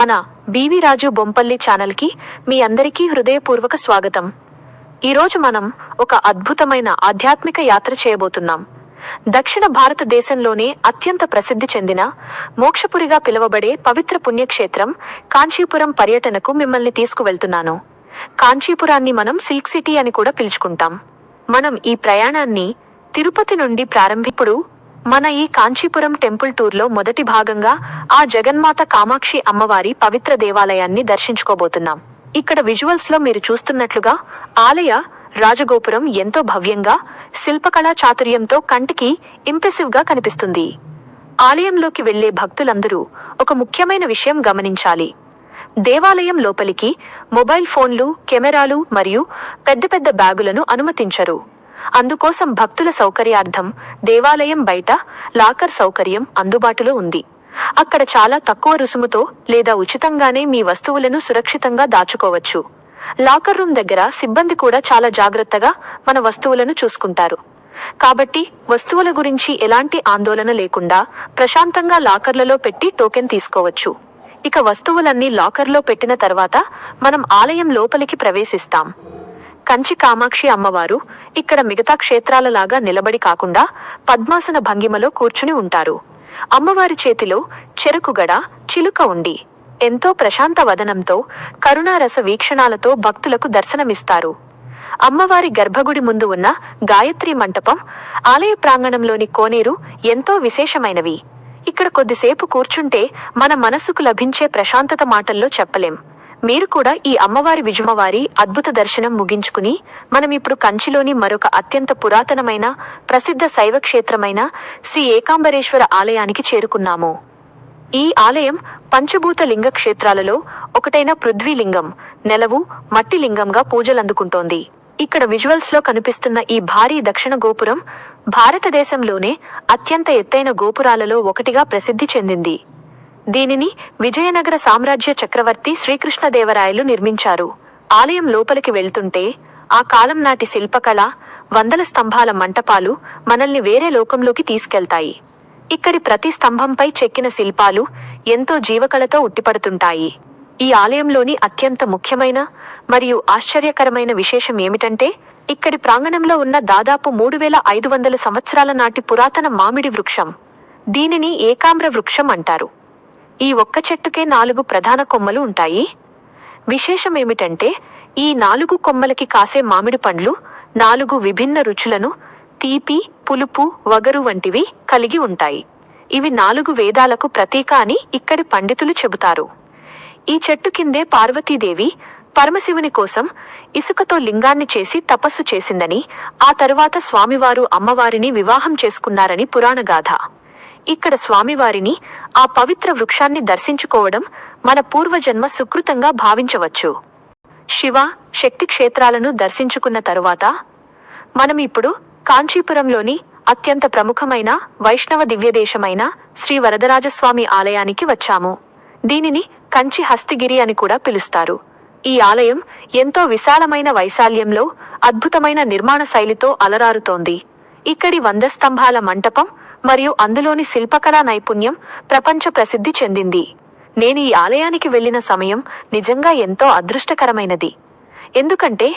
మన బివి రాజు బొంపల్లి ఛానల్కి మీ అందరికీ హృదయపూర్వక స్వాగతం. ఈరోజు మనం ఒక అద్భుతమైన ఆధ్యాత్మిక యాత్ర చేయబోతున్నాం. దక్షిణ భారతదేశంలోనే అత్యంత ప్రసిద్ధి చెందిన మోక్షపురిగా పిలువబడే పవిత్ర పుణ్యక్షేత్రం కాంచీపురం పర్యటనకు మిమ్మల్ని తీసుకువెళ్తున్నాను. కాంచీపురాన్ని మనం సిల్క్ సిటీ అని కూడా పిలుచుకుంటాం. మనం ఈ ప్రయాణాన్ని తిరుపతి నుండి ప్రారంభిప్పుడు మన ఈ కాంచీపురం టెంపుల్ టూర్లో మొదటి భాగంగా ఆ జగన్మాత కామాక్షి అమ్మవారి పవిత్ర దేవాలయాన్ని దర్శించుకోబోతున్నాం. ఇక్కడ విజువల్స్ లో మీరు చూస్తున్నట్లుగా ఆలయ రాజగోపురం ఎంతో భవ్యంగా శిల్పకళా చాతుర్యంతో కంటికి ఇంప్రెసివ్ గా కనిపిస్తుంది. ఆలయంలోకి వెళ్లే భక్తులందరూ ఒక ముఖ్యమైన విషయం గమనించాలి. దేవాలయం లోపలికి మొబైల్ ఫోన్లు, కెమెరాలు మరియు పెద్ద పెద్ద బ్యాగులను అనుమతించరు. అందుకోసం భక్తుల సౌకర్యార్థం దేవాలయం బయట లాకర్ సౌకర్యం అందుబాటులో ఉంది. అక్కడ చాలా తక్కువ రుసుముతో లేదా ఉచితంగానే మీ వస్తువులను సురక్షితంగా దాచుకోవచ్చు. లాకర్ రూమ్ దగ్గర సిబ్బంది కూడా చాలా జాగ్రత్తగా మన వస్తువులను చూసుకుంటారు. కాబట్టి వస్తువుల గురించి ఎలాంటి ఆందోళన లేకుండా ప్రశాంతంగా లాకర్లలో పెట్టి టోకెన్ తీసుకోవచ్చు. ఇక వస్తువులన్నీ లాకర్లో పెట్టిన తర్వాత మనం ఆలయం లోపలికి ప్రవేశిస్తాం. కంచి కామాక్షి అమ్మవారు ఇక్కడ మిగతా క్షేత్రాలలాగా నిలబడి కాకుండా పద్మాసన భంగిమలో కూర్చుని ఉంటారు. అమ్మవారి చేతిలో చెరుకుగడ, చిలుక ఉండి ఎంతో ప్రశాంత వదనంతో కరుణారస వీక్షణాలతో భక్తులకు దర్శనమిస్తారు. అమ్మవారి గర్భగుడి ముందు ఉన్న గాయత్రి మంటపం, ఆలయ ప్రాంగణంలోని కోనేరు ఎంతో విశేషమైనవి. ఇక్కడ కొద్దిసేపు కూర్చుంటే మన మనస్సుకు లభించే ప్రశాంతత మాటల్లో చెప్పలేం. మీరు కూడా ఈ అమ్మవారి విజుమవారి అద్భుత దర్శనం ముగించుకుని మనం ఇప్పుడు కంచిలోని మరొక అత్యంత పురాతనమైన ప్రసిద్ధ శైవ క్షేత్రమైన శ్రీ ఏకాంబరేశ్వర ఆలయానికి చేరుకున్నాము. ఈ ఆలయం పంచభూత లింగ క్షేత్రాలలో ఒకటైన పృథ్వీలింగం, నెలవు, మట్టి లింగంగా పూజలందుకుంటోంది. ఇక్కడ విజువల్స్ లో కనిపిస్తున్న ఈ భారీ దక్షిణ గోపురం భారతదేశంలోనే అత్యంత ఎత్తైన గోపురాలలో ఒకటిగా ప్రసిద్ధి చెందింది. దీనిని విజయనగర సామ్రాజ్య చక్రవర్తి శ్రీకృష్ణదేవరాయలు నిర్మించారు. ఆలయం లోపలికి వెళ్తుంటే ఆ కాలం నాటి శిల్పకళ, వందల స్తంభాల మంటపాలు మనల్ని వేరే లోకంలోకి తీసుకెళ్తాయి. ఇక్కడి ప్రతి స్తంభంపై చెక్కిన శిల్పాలు ఎంతో జీవకళతో ఉట్టిపడుతుంటాయి. ఈ ఆలయంలోని అత్యంత ముఖ్యమైన మరియు ఆశ్చర్యకరమైన విశేషం ఏమిటంటే ఇక్కడి ప్రాంగణంలో ఉన్న దాదాపు 3500 సంవత్సరాల నాటి పురాతన మామిడి వృక్షం. దీనిని ఏకాంబ్ర వృక్షం అంటారు. ఈ ఒక్క చెట్టుకే 4 ప్రధాన కొమ్మలు ఉంటాయి. విశేషమేమిటంటే ఈ 4 కొమ్మలకి కాసే మామిడి పండ్లు 4 విభిన్న రుచులను తీపి, పులుపు, వగరు వంటివి కలిగి ఉంటాయి. ఇవి 4 వేదాలకు ప్రతీక అని ఇక్కడి పండితులు చెబుతారు. ఈ చెట్టు కిందే పార్వతీదేవి పరమశివుని కోసం ఇసుకతో లింగాన్ని చేసి తపస్సు చేసిందని, ఆ తరువాత స్వామివారు అమ్మవారిని వివాహం చేసుకున్నారని పురాణగాథ. ఇక్కడ స్వామివారిని, ఆ పవిత్ర వృక్షాన్ని దర్శించుకోవడం మన పూర్వజన్మ సుకృతంగా భావించవచ్చు. శివ, శక్తి క్షేత్రాలను దర్శించుకున్న తరువాత మనం ఇప్పుడు కాంచీపురంలోని అత్యంత ప్రముఖమైన వైష్ణవ దివ్యదేశమైన శ్రీ వరదరాజస్వామి ఆలయానికి వచ్చాము. దీనిని కంచి హస్తిగిరి అని కూడా పిలుస్తారు. ఈ ఆలయం ఎంతో విశాలమైన వైశాల్యంలో అద్భుతమైన నిర్మాణ శైలితో అలరారుతోంది. ఇక్కడి 100 స్తంభాల మంటపం మరియు అందులోని శిల్పకళా నైపుణ్యం ప్రపంచ ప్రసిద్ధి చెందింది. నేను ఈ ఆలయానికి వెళ్లిన సమయం నిజంగా ఎంతో అదృష్టకరమైనది. ఎందుకంటే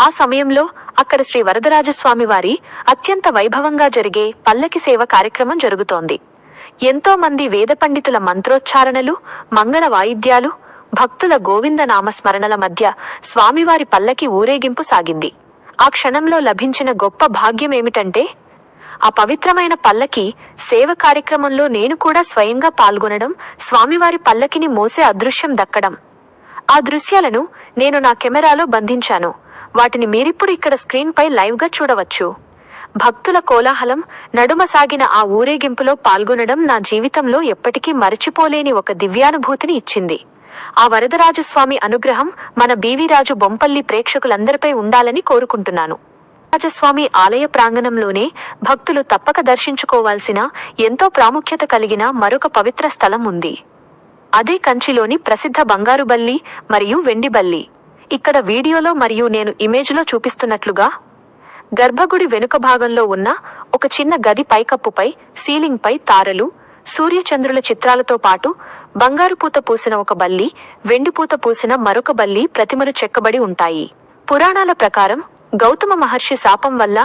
ఆ సమయంలో అక్కడ శ్రీ వరదరాజస్వామి వారి అత్యంత వైభవంగా జరిగే పల్లకి సేవ కార్యక్రమం జరుగుతోంది. ఎంతో మంది వేద పండితుల మంత్రోచ్చారణలు, మంగళ వాయిద్యాలు, భక్తుల గోవింద నామస్మరణల మధ్య స్వామివారి పల్లకి ఊరేగింపు సాగింది. ఆ క్షణంలో లభించిన గొప్ప భాగ్యమేమిటంటే ఆ పవిత్రమైన పల్లకి సేవ కార్యక్రమంలో నేను కూడా స్వయంగా పాల్గొనడం, స్వామివారి పల్లకిని మోసే అదృశ్యం దక్కడం. ఆ దృశ్యాలను నేను నా కెమెరాలో బంధించాను. వాటిని మీరిప్పుడు ఇక్కడ స్క్రీన్ పై లైవ్ గా చూడవచ్చు. భక్తుల కోలాహలం నడుమ సాగిన ఆ ఊరేగింపులో పాల్గొనడం నా జీవితంలో ఎప్పటికీ మరచిపోలేని ఒక దివ్యానుభూతిని ఇచ్చింది. ఆ వరదరాజస్వామి అనుగ్రహం మన బివి రాజు బొంపల్లి ప్రేక్షకులందరిపై ఉండాలని కోరుకుంటున్నాను. రాజస్వామి ఆలయ ప్రాంగణంలోనే భక్తులు తప్పక దర్శించుకోవాల్సిన ఎంతో ప్రాముఖ్యత కలిగిన మరొక పవిత్ర స్థలం ఉంది. అదే కంచిలోని ప్రసిద్ధ బంగారు బల్లి మరియు వెండి బల్లి. ఇక్కడ వీడియోలో మరియు నేను ఇమేజ్లో చూపిస్తున్నట్లుగా గర్భగుడి వెనుక భాగంలో ఉన్న ఒక చిన్న గది పైకప్పుపై సీలింగ్పై తారలు, సూర్యచంద్రుల చిత్రాలతో పాటు బంగారు పూత పూసిన ఒక బల్లి, వెండి పూత పూసిన మరొక బల్లి ప్రతిమలు చెక్కబడి ఉంటాయి. పురాణాల ప్రకారం గౌతమ మహర్షి శాపం వల్ల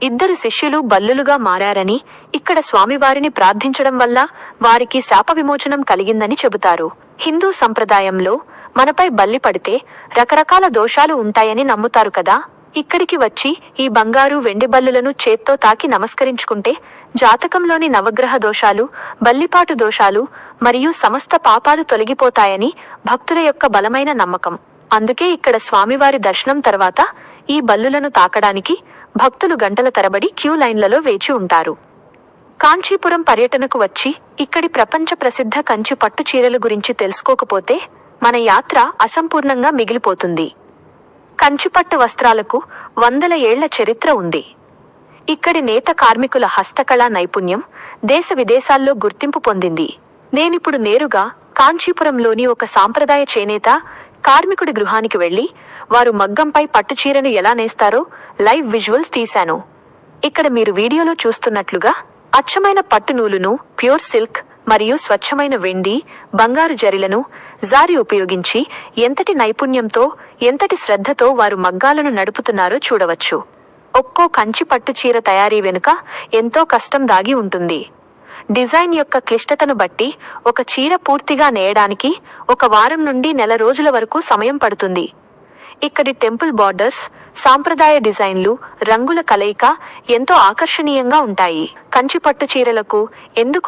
2 శిష్యులు బల్లులుగా మారారని, ఇక్కడ స్వామివారిని ప్రార్థించడం వల్ల వారికి శాప విమోచనం కలిగిందని చెబుతారు. హిందూ సంప్రదాయంలో మనపై బల్లి పడితే రకరకాల దోషాలు ఉంటాయని నమ్ముతారు కదా. ఇక్కడికి వచ్చి ఈ బంగారు వెండి బల్లులను చేత్తో తాకి నమస్కరించుకుంటే జాతకంలోని నవగ్రహ దోషాలు, బల్లిపాటు దోషాలు మరియు సమస్త పాపాలు తొలగిపోతాయని భక్తుల యొక్క బలమైన నమ్మకం. అందుకే ఇక్కడ స్వామివారి దర్శనం తర్వాత ఈ బల్లులను తాకడానికి భక్తులు గంటల తరబడి క్యూ లైన్లలో వేచి ఉంటారు. కాంచీపురం పర్యటనకు వచ్చి ఇక్కడి ప్రపంచ ప్రసిద్ధ కంచి పట్టు చీరల గురించి తెలుసుకోకపోతే మన యాత్ర అసంపూర్ణంగా మిగిలిపోతుంది. కంచిపట్టు వస్త్రాలకు వందల ఏళ్ల చరిత్ర ఉంది. ఇక్కడి నేత కార్మికుల హస్తకళా నైపుణ్యం దేశ విదేశాల్లో గుర్తింపు పొందింది. నేనిప్పుడు నేరుగా కాంచీపురంలోని ఒక సాంప్రదాయ చేనేత కార్మికుడి గృహానికి వెళ్లి వారు మగ్గంపై పట్టుచీరను ఎలా నేస్తారో లైవ్ విజువల్స్ తీశాను. ఇక్కడ మీరు వీడియోలో చూస్తున్నట్లుగా అచ్చమైన పట్టు నూలును, ప్యూర్ సిల్క్ మరియు స్వచ్ఛమైన వెండి, బంగారు జరీలను జారి ఉపయోగించి ఎంతటి నైపుణ్యంతో, ఎంతటి శ్రద్ధతో వారు మగ్గాలను నడుపుతున్నారో చూడవచ్చు. ఒక్కో కంచి పట్టు చీర తయారీ వెనుక ఎంతో కష్టం దాగి ఉంటుంది. డిజైన్ యొక్క క్లిష్టతను బట్టి ఒక చీర పూర్తిగా నేయడానికి 1 వారం నుండి నెల రోజుల వరకు సమయం పడుతుంది. ఇక్కడి టెంపుల్ బార్డర్స్, సాంప్రదాయ డిజైన్లు, రంగుల కలయిక ఎంతో ఆకర్షణీయంగా ఉంటాయి. కంచి పట్టు చీరలకు ఎందుకు